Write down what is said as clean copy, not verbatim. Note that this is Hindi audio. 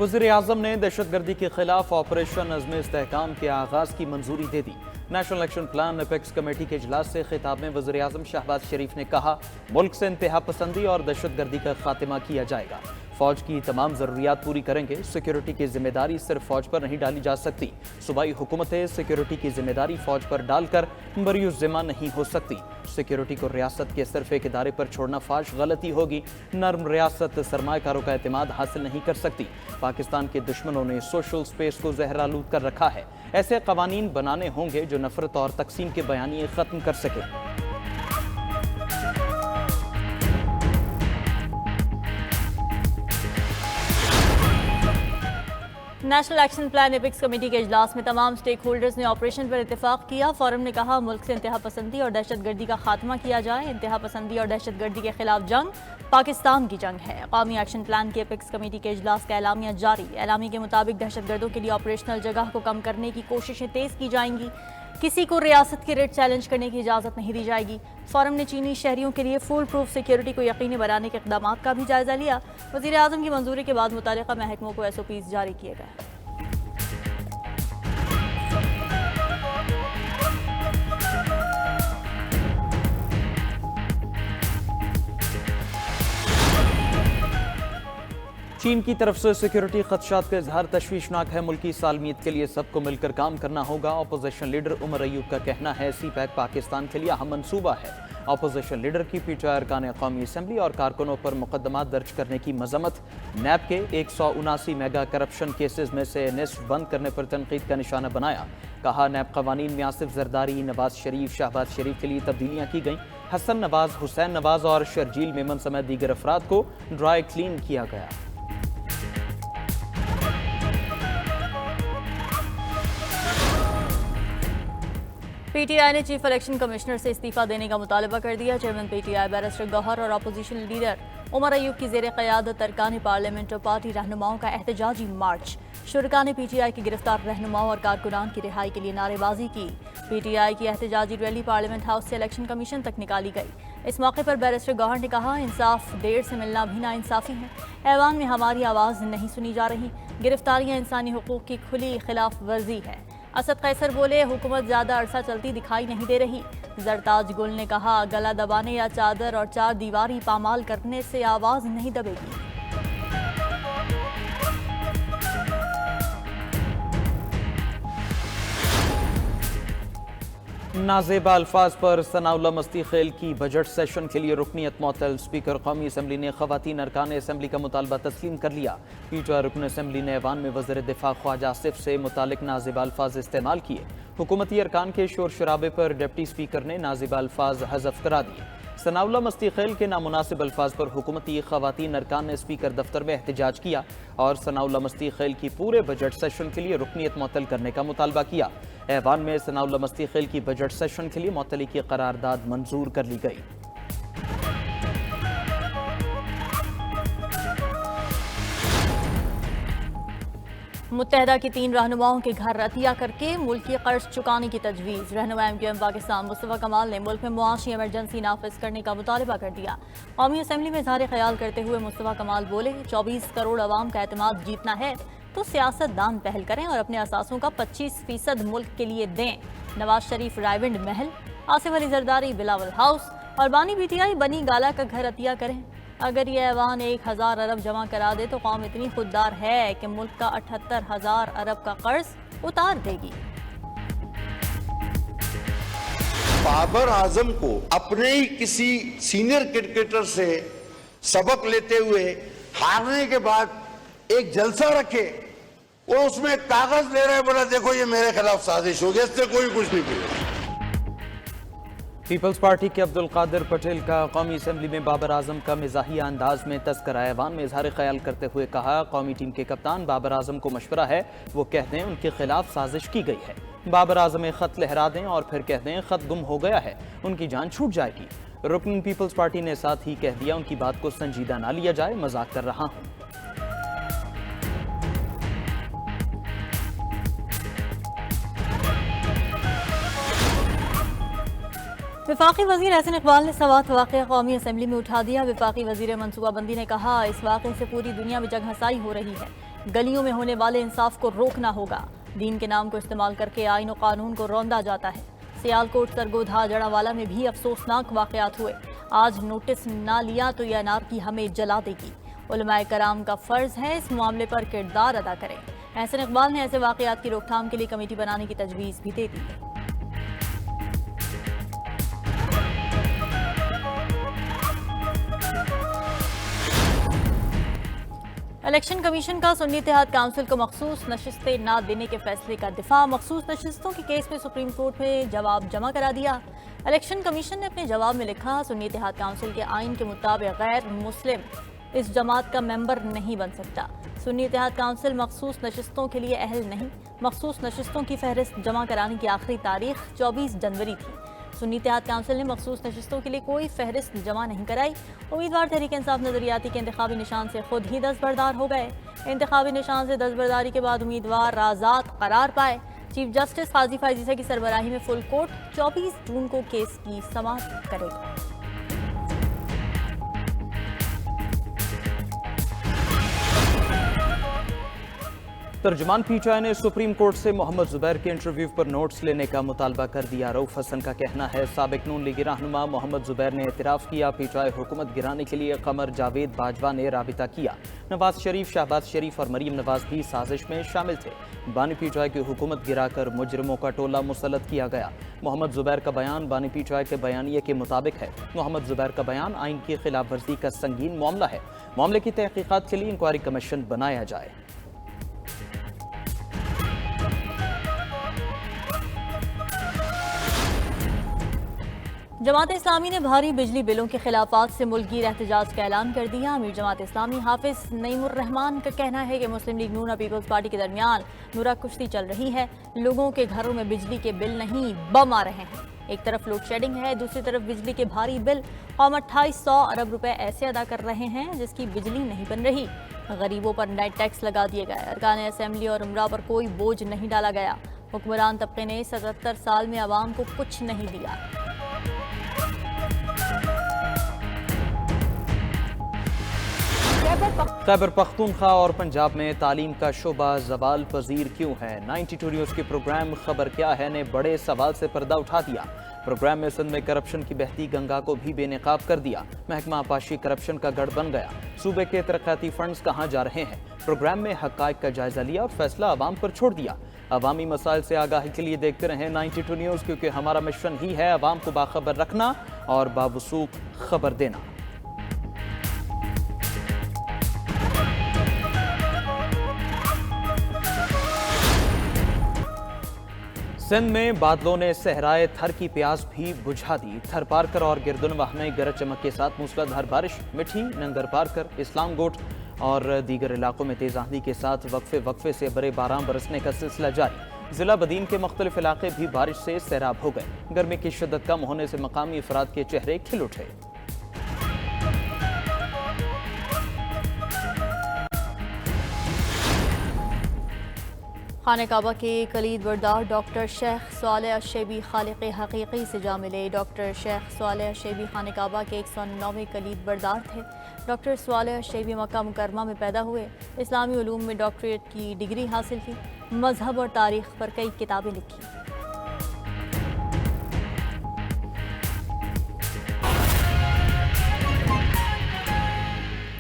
वज़ीर आज़म ने दहशतगर्दी के खिलाफ ऑपरेशन अज़्म इस्तेहकाम के आगाज़ की मंजूरी दे दी। National action plan apex committee के इजलास से खिताब में वज़ीर आज़म शहबाज शरीफ ने कहा, मुल्क से इंतहा पसंदी और दहशतगर्दी का खात्मा किया जाएगा। फौज की तमाम ज़रूरियात पूरी करेंगे। सिक्योरिटी की जिम्मेदारी सिर्फ फौज पर नहीं डाली जा सकती। सूबाई हुकूमतें सिक्योरिटी की जिम्मेदारी फौज पर डालकर बरियो ज़िम्मा नहीं हो सकती। सिक्योरिटी को रियासत के सिर्फ एक इदारे पर छोड़ना फाश गलती होगी। नर्म रियासत सरमाकारों का एतमाद हासिल नहीं कर सकती। पाकिस्तान के दुश्मनों ने सोशल स्पेस को जहरालूद कर रखा है। ऐसे कवानीन बनाने होंगे जो नफरत और तकसीम के बयानिए खत्म कर सके। National action plan apex committee के इजलास में तमाम स्टेक होल्डर्स ने ऑपरेशन पर इत्तेफाक किया। फोरम ने कहा, मुल्क से इंतहा पसंदी और दहशतगर्दी का खात्मा किया जाए। इंतहा पसंदी और दहशतगर्दी के खिलाफ जंग पाकिस्तान की जंग है। कौमी एक्शन प्लान के एपिक्स कमेटी के इजलास का एलामिया जारी। एलामी के मुताबिक दहशतगर्दों के लिए ऑपरेशनल जगह को कम करने की कोशिशें तेज की जाएंगी। किसी को रियासत की रेड चैलेंज करने की इजाज़त नहीं दी जाएगी। फोरम ने चीनी शहरियों के लिए फुल प्रूफ सिक्योरिटी को यकीनी बनाने के इक़दाम का भी जायजा लिया। वज़ीर आज़म की मंजूरी के बाद मुताल्लिक़ा महकमों को SOPs जारी किए गए। चीन की तरफ से सिक्योरिटी खदशात का इजहार तशवीशनाक है। मुल्की सालमियत के लिए सबको मिलकर काम करना होगा। अपोजिशन लीडर उमर अयूब का कहना है, CPEC पाकिस्तान के लिए अहम मंसूबा है। अपोजिशन लीडर की PTI अरकान कौमी असम्बली और कारकुनों पर मुकदमा दर्ज करने की मजम्मत। नैब के 179 मेगा करप्शन केसेज में से निस्फ बंद करने पर तनकीद का निशाना बनाया। कहा, नैब कवानीन में आसिफ जरदारी, नवाज शरीफ, शहबाज शरीफ के लिए तब्दीलियाँ की गईं। हसन नवाज, हुसैन नवाज और शर्जील मेमन समेत दीगर अफराद को ड्राई क्लीन किया गया। PTI ने चीफ इलेक्शन कमिश्नर से इस्तीफा देने का मुतालबा कर दिया। चेयरमैन PTI बैरिस्टर गौहर और अपोजिशन लीडर उमर अयूब की ज़ेर क़यादत अरकान पार्लियामेंट और पार्टी रहनुमाओं का एहतजाजी मार्च। शुरका ने PTI के गिरफ्तार रहनुमाओं और कारकुनान की रिहाई के लिए नारेबाजी की। PTI की एहतजाजी रैली पार्लियामेंट हाउस से इलेक्शन कमीशन तक निकाली गई। इस मौके पर बैरिस्टर गौहर ने कहा, इंसाफ देर से मिलना भी नाइंसाफ़ी है। ऐवान में हमारी आवाज़ नहीं सुनी जा रही। गिरफ्तारियाँ इंसानी हुकूक की खुली खिलाफ वर्जी है। असद कैसर बोले, हुकूमत ज़्यादा अरसा चलती दिखाई नहीं दे रही। जरताज गुल ने कहा, गला दबाने या चादर और चार दीवारी पामाल करने से आवाज़ नहीं दबेगी। नाजेबा अल्फाज पर सनाउल्ला मस्ती खेल की बजट सेशन के लिए रुकनीत मअतल। स्पीकर कौमी असम्बली ने खवातीन अरकान असम्बली का मुतालबा तस्लीम कर लिया। PTI रुकन असम्बली ने ऐवान में वज़ीर दिफा ख्वाजा आसिफ से मुतालिक नाजेबा अल्फाज इस्तेमाल किए। हुकूमती अरकान के शोर शराबे पर डिप्टी स्पीकर ने नाजेबा अल्फाज हज़फ करा दिए। सनाउल्ला मस्ती खेल के नामुनासिब अल्फाज पर हुकूमती खवातीन अरकान ने स्पीकर दफ्तर में एहतजाज किया और सनाउल्ला मस्ती खेल की पूरे बजट सेशन के लिए रुकनीत मअतल करने का मुतालबा किया। ऐवान में सनाउल्ला मस्ती खेल की बजट सेशन के लिए मअतली की करारदाद मंजूर कर ली गई। मुत्तहदा की 3 रहनुमाओं के घर रतिया करके मुल्की कर्ज चुकाने की तजवीज़। रहनुमा MQM पाकिस्तान मुस्तफ़ा कमाल ने मुल्क में मुआशी इमरजेंसी नाफिज करने का मुतालबा कर दिया। कौमी असम्बली में इज़हार ख्याल करते हुए मुस्तफ़ा कमाल बोले, 24 करोड़ अवाम का एतमाद जीतना है तो सियासतदान पहल करें और अपने असासों का 25% मुल्क के लिए दें। नवाज शरीफ रायविंड महल, आसिफ अली जरदारी बिलावल हाउस और बानी PTI बनी गाला का घर अतिया करें। अगर ये ऐवान 1000 अरब जमा करा दे तो कौम इतनी खुददार है कि मुल्क का 78,000 अरब का कर्ज उतार देगी। बाबर आजम को अपने ही किसी सीनियर क्रिकेटर से सबक लेते हुए हारने के बाद एक जलसा रखे, वो उसमें कागज ले रहे, बोला देखो ये मेरे खिलाफ साजिश हो गई, इससे कोई कुछ नहीं किया। पीपल्स पार्टी के अब्दुल कादिर पटेल का कौमी असम्बली में बाबर आजम का मिजाहिया अंदाज में तस्करा। ऐवान में इजहार ख्याल करते हुए कहा, कौमी टीम के कप्तान बाबर आजम को मशवरा है वो कह दें उनके खिलाफ साजिश की गई है। बाबर आजम एक खत लहरा दें और फिर कह दें खत गुम हो गया है, उनकी जान छूट जाएगी। रुकन पीपल्स पार्टी ने साथ ही कह दिया, उनकी बात को संजीदा ना लिया जाए, मजाक कर रहा हूँ। वफाकी वज़ीर एहसन इकबाल ने सवात वाक़या कौमी असम्बली में उठा दिया। वफाकी वज़ीर मनसूबाबंदी ने कहा, इस वाक़े से पूरी दुनिया में जगहसाई हो रही है। गलियों में होने वाले इंसाफ को रोकना होगा। दीन के नाम को इस्तेमाल करके आईन और कानून को रौंदा जाता है। सियालकोट, सरगोधा, जड़ावाला में भी अफसोसनाक वाकयात हुए। आज नोटिस ना लिया तो यह अनारकी हमें जला देगी। उलमाए कराम का फर्ज है इस मामले पर किरदार अदा करें। एहसन इकबाल ने ऐसे वाकयात की रोकथाम के लिए कमेटी बनाने की तजवीज़ भी दे दी है। इलेक्शन कमीशन का सुन्नी इत्तेहाद काउंसिल को मखसूस नशिस्तें ना देने के फैसले का दिफा। मखसूस नशिस्तों के केस में सुप्रीम कोर्ट में जवाब जमा करा दिया। इलेक्शन कमीशन ने अपने जवाब में लिखा, सुन्नी इत्तेहाद काउंसिल के आइन के मुताबिक गैर मुस्लिम इस जमात का मेंबर नहीं बन सकता। सुन्नी इत्तेहाद काउंसिल मखसूस नशिस्तों के लिए अहल नहीं। मखसूस नशिस्तों की फहरिस्त जमा कराने की आखिरी तारीख 24 जनवरी थी। सुन्नी इत्तेहाद काउंसिल ने मखसूस नशिस्तों के लिए कोई फहरिस्त जमा नहीं कराई। उम्मीदवार तहरीक इंसाफ नजरियाती के इंतखाबी निशान से खुद ही दस्तबरदार हो गए। इंतखाबी निशान से दस्तबरदारी के बाद उम्मीदवार आज़ाद करार पाए। चीफ जस्टिस काजी फायजीसा की सरबराही में फुल कोर्ट 24 जून को केस की समाअत करेगा। तर्जुमान पीटीआई ने सुप्रीम कोर्ट से मोहम्मद जुबैर के इंटरव्यू पर नोट्स लेने का मुतालबा कर दिया। रऊफ हसन का कहना है, साबिक नून लीगी रहनुमा मोहम्मद जुबैर ने एतराफ़ किया पीटीआई हुकूमत गिराने के लिए कमर जावेद बाजवा ने राबिता किया। नवाज शरीफ, शहबाज शरीफ और मरीम नवाज भी साजिश में शामिल थे। बानी पीटीआई की हुकूमत गिराकर मुजरिमों का टोला मुसल्लत किया गया। मोहम्मद जुबैर का बयान बानी पीटीआई के बयानिए के मुताबिक है। मोहम्मद जुबैर का बयान आइन की खिलाफ वर्जी का संगीन मामला है। मामले की तहकीकात के लिए इंक्वायरी कमीशन बनाया जाए। जमात इस्लामी ने भारी बिजली बिलों के खिलाफात से मुल्कीर एहतजाज का ऐलान कर दिया। अमीर जमात इस्लामी हाफिज नईमुर रहमान का कहना है कि मुस्लिम लीग नून और पीपल्स पार्टी के दरमियान नुरा कुश्ती चल रही है। लोगों के घरों में बिजली के बिल नहीं, बम आ रहे हैं। एक तरफ लोड शेडिंग है, दूसरी तरफ बिजली के भारी बिल। कौम 2800 अरब रुपए ऐसे अदा कर रहे हैं जिसकी बिजली नहीं बन रही। गरीबों पर नए टैक्स लगा दिए गए। अरकान असेंबली और उमरा पर कोई बोझ नहीं डाला गया। हुक्मरान तबके ने 77 साल में आवाम को कुछ नहीं दिया। खैबर पख्तूनख्वा और पंजाब में तालीम का शोबा जवाल पजीर क्यों है? 92 न्यूज़ के प्रोग्राम खबर क्या है ने बड़े सवाल से पर्दा उठा दिया। प्रोग्राम में सिंध में करप्शन की बहती गंगा को भी बेनकाब कर दिया। महकमा आपाशी करप्शन का गढ़ बन गया। सूबे के तरक्याती फंड्स कहाँ जा रहे हैं? प्रोग्राम में हकायक का जायजा लिया और फैसला आवाम पर छोड़ दिया। अवामी मसाइल से आगाही के लिए देखते रहें 92 न्यूज़, क्योंकि हमारा मिशन ही है आवाम को बाखबर रखना और बावसूख खबर देना। सिंध में बादलों ने सहराए थर की प्यास भी बुझा दी। थर पारकर और गिरदुनवाह में गरज चमक के साथ मूसलाधार बारिश। मिठी, नंगर पारकर, इस्लामगोट और दीगर इलाकों में तेज आंधी के साथ वक्फे से बड़े बारां बरसने का सिलसिला जारी। जिला बदीन के मुख्तलिफ इलाके भी बारिश से सैराब हो गए। गर्मी की शिद्दत कम होने से मकामी अफराद के चेहरे खिल उठे। खाने काबा के कलीद बरदार डॉक्टर शेख स्वालेह अशेबी खालिक हकीकी से जा मिले। डॉक्टर शेख स्वालेह अशेबी खाने काबा के 109वें कलीद बरदार थे। डॉक्टर स्वालेह अशेबी मक्का मुकरमा में पैदा हुए। इस्लामी उलूम में डॉक्टरेट की डिग्री हासिल की। मजहब और तारीख पर कई किताबें लिखी।